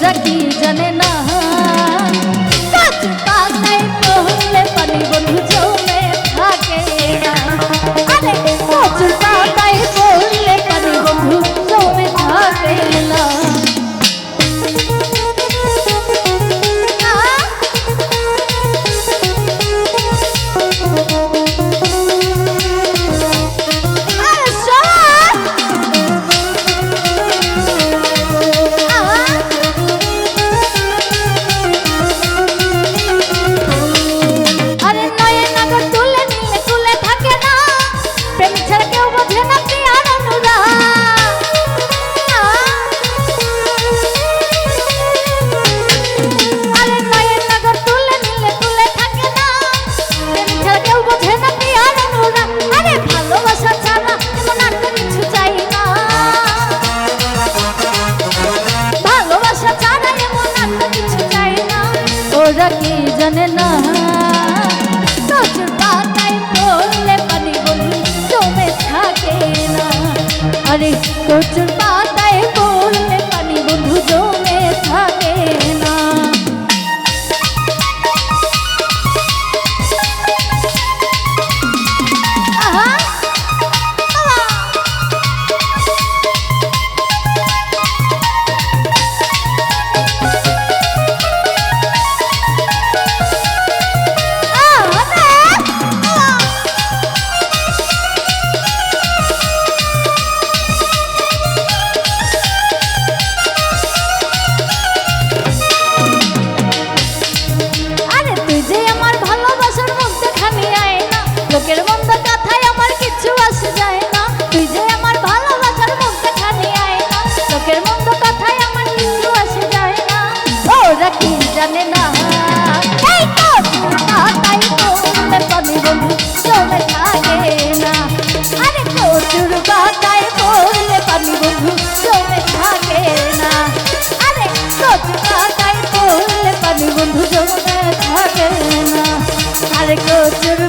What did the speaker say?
ওরা কি জানে না কচুর পাতায় পড়লে পানি বন্ধু জমে থাকে না। আরে কচুর পাতায় পড়লে পানি বন্ধু জমে থাকে না। ওরা কি জানে না কচুর পাতায় পড়লে পানি বন্ধু জমে থাকে না। আরে কচুর পাতায় পড়লে পানি বন্ধু জমে থাকে না। লোকের মন্দ কথায় আমার কিছু আসে যায় না। তুই যে আমার ভালোবাসার মধ্যে খানি আয় না। লোকের মন্দ কথায় আমার কিছু আসে যায় না। ওরা কি জানে না এই কচুর পাতায় পড়লে পানি বন্ধু জমে থাকে না। আরে কচুর পাতায় পড়লে পানি বন্ধু জমে থাকে না। আরে কচুর পাতায় পড়লে পানি বন্ধু জমে থাকে না। আরে কচুর